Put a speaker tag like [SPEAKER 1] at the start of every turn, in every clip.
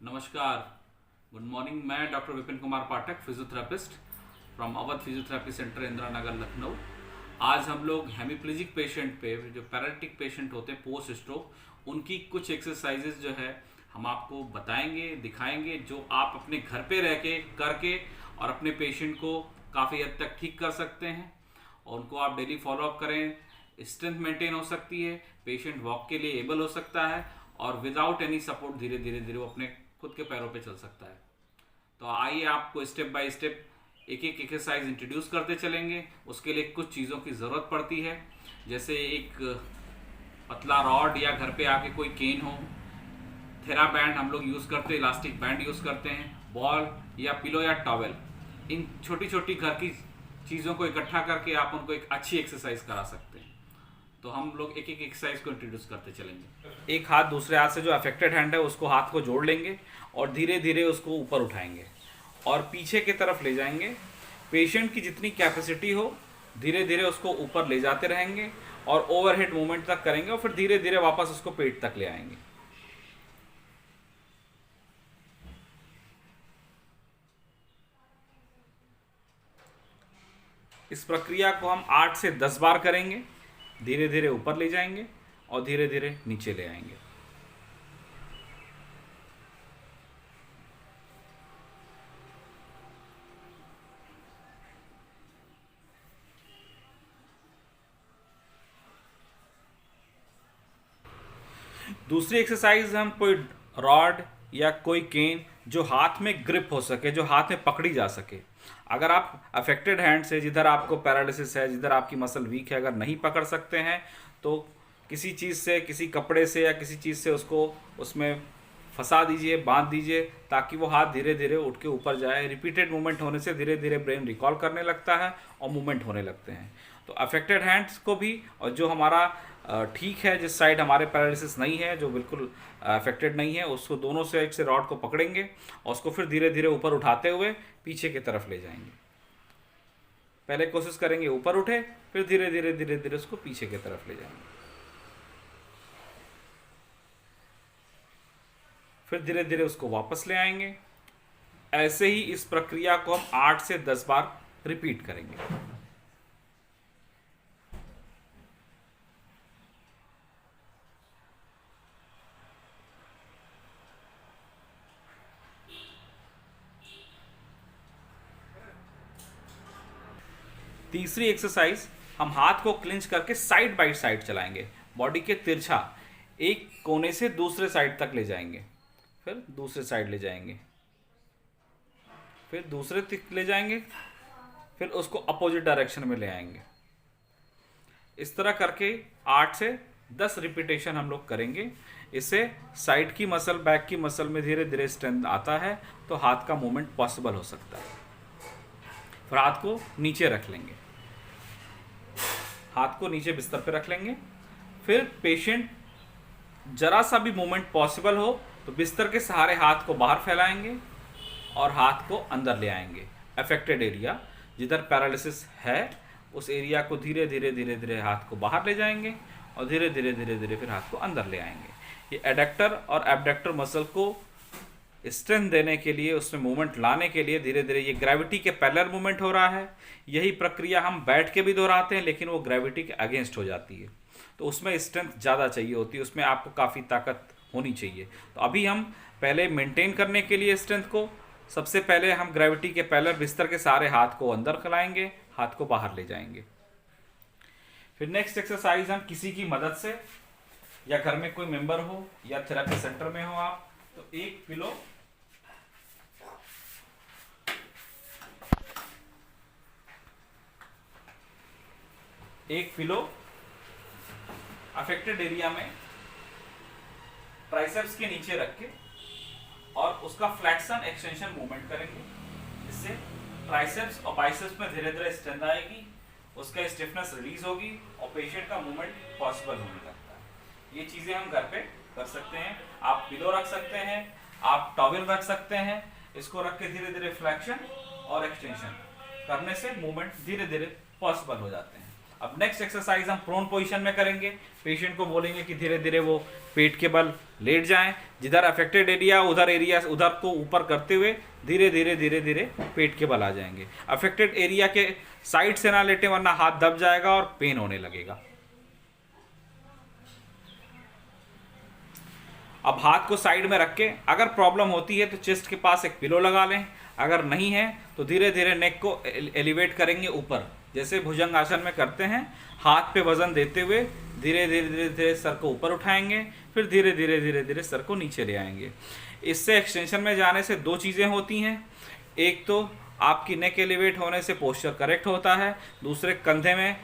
[SPEAKER 1] नमस्कार, good morning. मैं doctor Vipin Kumar Pathak, physiotherapist from Awadh physiotherapy centre, Indira Nagar, Lucknow. आज हम लोग हेमिप्लेजिक पेशेंट पे, जो पैरालिटिक पेशेंट होते हैं पोस्ट स्ट्रोक, उनकी कुछ एक्सरसाइजेज जो है हम आपको बताएंगे, दिखाएंगे, जो आप अपने घर पे रह के करके और अपने पेशेंट को काफ़ी हद तक ठीक कर सकते हैं। और उनको आप डेली फॉलोअप करें, स्ट्रेंथ मेंटेन हो सकती है, पेशेंट वॉक के लिए एबल हो सकता है और विदाउट एनी सपोर्ट धीरे धीरे वो अपने खुद के पैरों पे चल सकता है। तो आइए आपको स्टेप बाय स्टेप एक एक एक्सरसाइज इंट्रोड्यूस करते चलेंगे। उसके लिए कुछ चीज़ों की ज़रूरत पड़ती है, जैसे एक पतला रॉड या घर पे आके कोई केन हो, थेरा बैंड हम लोग यूज़ करते हैं, इलास्टिक बैंड यूज़ करते हैं, बॉल या पिलो या टॉवेल। इन छोटी छोटी घर की चीज़ों को इकट्ठा करके आप उनको एक अच्छी एक्सरसाइज करा सकते हैं। तो हम लोग एक एक एक्सरसाइज को इंट्रोड्यूस करते चलेंगे। एक हाथ दूसरे हाथ से, जो अफेक्टेड हैंड है उसको हाथ को जोड़ लेंगे और धीरे धीरे उसको ऊपर उठाएंगे और पीछे की तरफ ले जाएंगे। पेशेंट की जितनी कैपेसिटी हो धीरे धीरे उसको ऊपर ले जाते रहेंगे और ओवरहेड मूवमेंट तक करेंगे और फिर धीरे धीरे वापस उसको पेट तक ले आएंगे। इस प्रक्रिया को हम 8 से 10 बार करेंगे। धीरे धीरे ऊपर ले जाएंगे और धीरे धीरे नीचे ले आएंगे। दूसरी एक्सरसाइज, हम कोई रॉड या कोई केन जो हाथ में ग्रिप हो सके, जो हाथ में पकड़ी जा सके। अगर आप अफेक्टेड हैंड से, जिधर आपको पैरालिसिस है, जिधर आपकी मसल वीक है, अगर नहीं पकड़ सकते हैं तो किसी चीज़ से, किसी कपड़े से या किसी चीज़ से उसको उसमें फंसा दीजिए, बांध दीजिए, ताकि वो हाथ धीरे धीरे उठ के ऊपर जाए। रिपीटेड मूवमेंट होने से धीरे धीरे ब्रेन रिकॉल करने लगता है और मूवमेंट होने लगते हैं। तो अफेक्टेड हैंड्स को भी, और जो हमारा ठीक है, जिस साइड हमारे पैरालिसिस नहीं है, जो बिल्कुल अफेक्टेड नहीं है, उसको दोनों साइड से रॉड को पकड़ेंगे और उसको फिर धीरे धीरे ऊपर उठाते हुए पीछे की तरफ ले जाएंगे। पहले कोशिश करेंगे ऊपर उठे, फिर धीरे धीरे उसको पीछे की तरफ ले जाएंगे, फिर धीरे धीरे उसको वापस ले आएंगे। ऐसे ही इस प्रक्रिया को हम 8 से 10 बार रिपीट करेंगे। तीसरी एक्सरसाइज, हम हाथ को क्लिंच करके साइड बाय साइड चलाएंगे, बॉडी के तिरछा एक कोने से दूसरे साइड तक ले जाएंगे, फिर दूसरे साइड ले जाएंगे, फिर दूसरे तक ले जाएंगे, फिर उसको अपोजिट डायरेक्शन में ले आएंगे। इस तरह करके 8 से 10 रिपीटेशन हम लोग करेंगे। इससे साइड की मसल, बैक की मसल में धीरे धीरे स्ट्रेंथ आता है, तो हाथ का मूवमेंट पॉसिबल हो सकता है। फिर हाथ को नीचे रख लेंगे, हाथ को नीचे बिस्तर पे रख लेंगे। फिर पेशेंट जरा सा भी मूवमेंट पॉसिबल हो तो बिस्तर के सहारे हाथ को बाहर फैलाएंगे और हाथ को अंदर ले आएंगे। अफेक्टेड एरिया जिधर पैरालिसिस है, उस एरिया को धीरे धीरे हाथ को बाहर ले जाएंगे और धीरे धीरे फिर हाथ को अंदर ले आएंगे। ये एडक्टर और एबडक्टर मसल को स्ट्रेंथ देने के लिए, उसमें मूवमेंट लाने के लिए धीरे धीरे, ये ग्रेविटी के पैरेलल मूवमेंट हो रहा है। यही प्रक्रिया हम बैठ के भी दोहराते हैं, लेकिन वो ग्रेविटी के अगेंस्ट हो जाती है, तो उसमें स्ट्रेंथ ज़्यादा चाहिए होती है, उसमें आपको काफ़ी ताकत होनी चाहिए। तो अभी हम पहले मेंटेन करने के लिए स्ट्रेंथ को, सबसे पहले हम ग्रेविटी के पैरेलल बिस्तर के सारे हाथ को अंदर खिलाएंगे, हाथ को बाहर ले जाएंगे। फिर नेक्स्ट एक्सरसाइज, हम किसी की मदद से, या घर में कोई मेंबर हो या थेरेपी सेंटर में हो आप, तो एक पिलो अफेक्टेड एरिया में ट्राइसेप्स के नीचे रख के और उसका फ्लेक्शन एक्सटेंशन मूवमेंट करेंगे। इससे ट्राइसेप्स और बाइसेप्स में धीरे धीरे स्ट्रेंथ आएगी, उसका स्टिफनेस रिलीज होगी और पेशेंट का मूवमेंट पॉसिबल होने लगता है। ये चीज़ें हम घर पे कर सकते हैं। आप पिलो रख सकते हैं, आप टॉवेल रख सकते हैं, इसको रख के धीरे धीरे फ्लेक्शन और एक्सटेंशन करने से मूवमेंट धीरे धीरे पॉसिबल हो जाते हैं। अब नेक्स्ट एक्सरसाइज हम प्रोन पोजीशन में करेंगे। पेशेंट को बोलेंगे कि धीरे धीरे वो पेट के बल लेट जाएं, जिधर अफेक्टेड एरिया उधर को ऊपर करते हुए धीरे धीरे धीरे धीरे पेट के बल आ जाएंगे। अफेक्टेड एरिया के साइड से ना लेटे वरना हाथ दब जाएगा और पेन होने लगेगा। अब हाथ को साइड में रख के अगर प्रॉब्लम होती है तो चेस्ट के पास एक पिलो लगा लें, अगर नहीं है तो धीरे धीरे नेक को एलिवेट करेंगे ऊपर, जैसे भुजंग आसन में करते हैं। हाथ पे वजन देते हुए धीरे धीरे धीरे धीरे सर को ऊपर उठाएंगे, फिर धीरे धीरे धीरे धीरे सर को नीचे ले आएंगे। इससे एक्सटेंशन में जाने से दो चीज़ें होती हैं, एक तो आपकी नेक एलिवेट होने से पोस्चर करेक्ट होता है, दूसरे कंधे में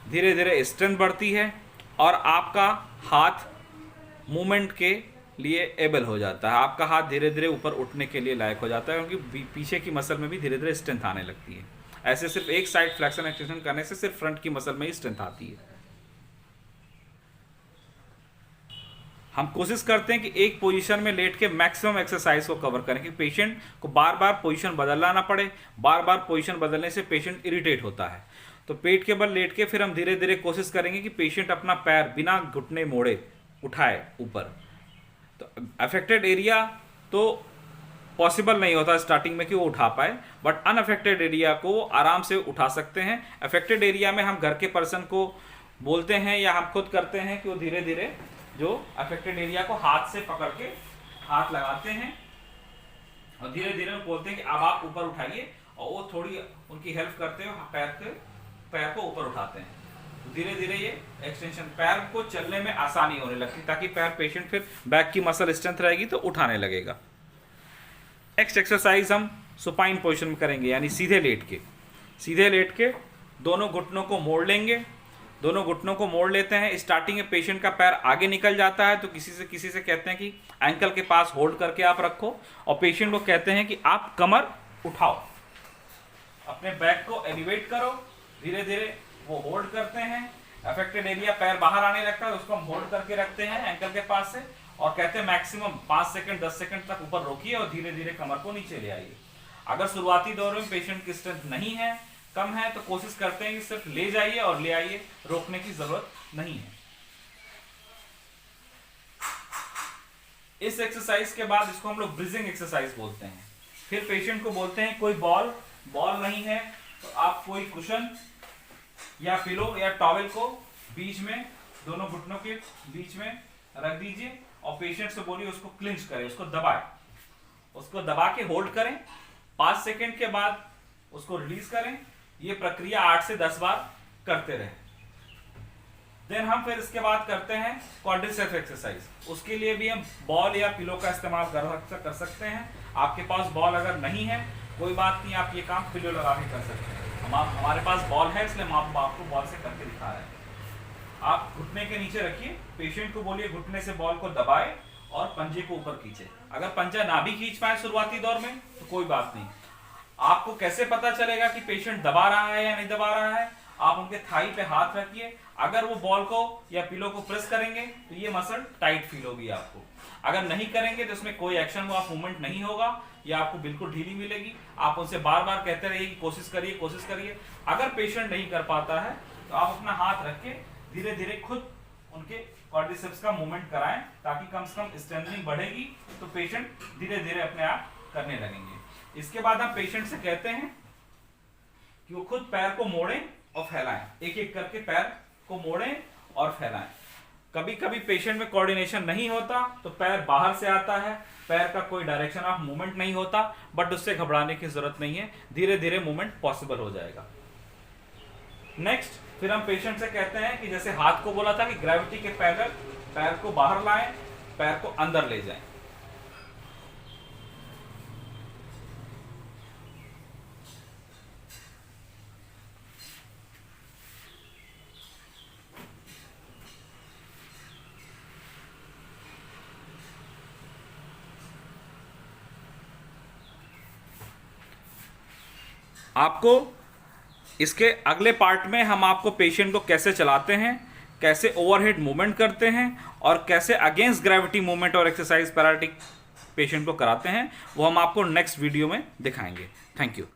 [SPEAKER 1] धीरे धीरे स्ट्रेंथ बढ़ती है और आपका हाथ मूवमेंट के लिए एबल हो जाता है। आपका हाथ धीरे धीरे ऊपर उठने के लिए लायक हो जाता है, क्योंकि पीछे की मसल में भी धीरे धीरे स्ट्रेंथ आने लगती है। ऐसे सिर्फ एक साइड फ्लेक्शन एक्सटेंशन करने से सिर्फ फ्रंट की मसल में ही स्ट्रेंथ आती है। हम कोशिश करते हैं कि एक पोजीशन में लेट के मैक्सिमम एक्सरसाइज को कवर करें कि पेशेंट को बार बार पोजीशन बदलना ना पड़े। बार बार पोजीशन बदलने से पेशेंट इरिटेट होता है। तो पेट के बल लेट के फिर हम धीरे धीरे कोशिश करेंगे कि पेशेंट अपना पैर बिना घुटने मोड़े उठाए ऊपर। तो अफेक्टेड एरिया तो पॉसिबल नहीं होता स्टार्टिंग में कि वो उठा पाए, बट अनअफेक्टेड एरिया को आराम से उठा सकते हैं। अफेक्टेड एरिया में हम घर के पर्सन को बोलते हैं या हम खुद करते हैं कि वो धीरे धीरे जो अफेक्टेड एरिया को हाथ से पकड़ के हाथ लगाते हैं और धीरे धीरे बोलते हैं कि अब आप ऊपर उठाइए, और वो थोड़ी उनकी हेल्प करते हुए पैर को ऊपर उठाते हैं। तो धीरे धीरे ये एक्सटेंशन, पैर को चलने में आसानी होने लगती है, ताकि पैर पेशेंट फिर बैक की मसल स्ट्रेंथ रहेगी तो उठाने लगेगा। नेक्स्ट एक्सरसाइज हम सुपाइन पोजीशन में करेंगे, यानी सीधे लेट के दोनों घुटनों को मोड़ लेंगे। दोनों घुटनों को मोड़ लेते हैं। स्टार्टिंग में पेशेंट का पैर आगे निकल जाता है तो किसी से कहते हैं कि एंकल के पास होल्ड करके आप रखो, और पेशेंट को कहते हैं कि आप कमर उठाओ, अपने बैक को एलिवेट करो। धीरे धीरे वो होल्ड करते हैं। अफेक्टेड एरिया पैर बाहर आने लगता है, उसको हम होल्ड करके रखते हैं एंकल के पास से, और कहते हैं मैक्सिमम 5 सेकंड 10 सेकंड तक ऊपर रोकिए और धीरे धीरे कमर को नीचे ले आइए। अगर शुरुआती दौर में पेशेंट की स्ट्रेंथ नहीं है, कम है, तो कोशिश करते हैं कि सिर्फ ले जाइए और ले आइए, रोकने की जरूरत नहीं है। इस एक्सरसाइज के बाद इसको हम लोग ब्रीजिंग एक्सरसाइज बोलते हैं। फिर पेशेंट को बोलते हैं कोई बॉल नहीं है तो आप कोई कुशन या पिलो या टॉवेल को बीच में, दोनों घुटनों के बीच में रख दीजिए और पेशेंट से बोलिए उसको क्लिंच करें, उसको दबाए, उसको दबा के होल्ड करें। 5 सेकंड के बाद उसको रिलीज करें। ये प्रक्रिया 8 से 10 बार करते रहें। देन हम फिर इसके बाद करते हैं क्वाड्रिसेप्स एक्सरसाइज। उसके लिए भी हम बॉल या पिलो का इस्तेमाल कर सकते हैं। आपके पास बॉल अगर नहीं है कोई बात नहीं, आप ये काम पिलो लगा के कर सकते हैं। हमारे पास बॉल है इसलिए हम आपको बॉल से करके दिखा रहे हैं। आप घुटने के नीचे रखिए, पेशेंट को बोलिए घुटने से बॉल को दबाए और पंजे को ऊपर खींचे। अगर पंजा ना भी खींच पाए शुरुआती दौर में तो कोई बात नहीं। आपको कैसे पता चलेगा कि पेशेंट दबा रहा है या नहीं दबा रहा है? आप उनके थाई पे हाथ रखिए। अगर वो बॉल को या पिलो को प्रेस करेंगे तो ये मसल टाइट फील होगी आपको। अगर नहीं करेंगे तो इसमें कोई एक्शन हुआ मूवमेंट नहीं होगा, या आपको बिल्कुल ढीली मिलेगी। आप उनसे बार बार कहते रहिए कि कोशिश करिए। अगर पेशेंट नहीं कर पाता है तो आप अपना हाथ रख के धीरे धीरे खुद उनके क्वाड्रिसेप्स का मूवमेंट कराएं, ताकि कम से कम स्ट्रेंथनिंग बढ़ेगी तो पेशेंट धीरे धीरे अपने आप करने लगेंगे। इसके बाद हम पेशेंट से कहते हैं कि वो खुद पैर को मोड़ें और फैलाएं, एक एक करके पैर को मोड़ें और फैलाएं। कभी कभी पेशेंट में कोऑर्डिनेशन नहीं होता तो पैर बाहर से आता है, पैर का कोई डायरेक्शन ऑफ मूवमेंट नहीं होता, बट उससे घबराने की जरूरत नहीं है, धीरे धीरे मूवमेंट पॉसिबल हो जाएगा। नेक्स्ट फिर हम पेशेंट से कहते हैं कि जैसे हाथ को बोला था कि ग्रेविटी के पैरेलल पैर को बाहर लाएं, पैर को अंदर ले जाएं। आपको इसके अगले पार्ट में हम आपको पेशेंट को कैसे चलाते हैं, कैसे ओवरहेड मूवमेंट करते हैं और कैसे अगेंस्ट ग्रेविटी मूवमेंट और एक्सरसाइज पैरालिटिक पेशेंट को कराते हैं, वो हम आपको नेक्स्ट वीडियो में दिखाएंगे। Thank you.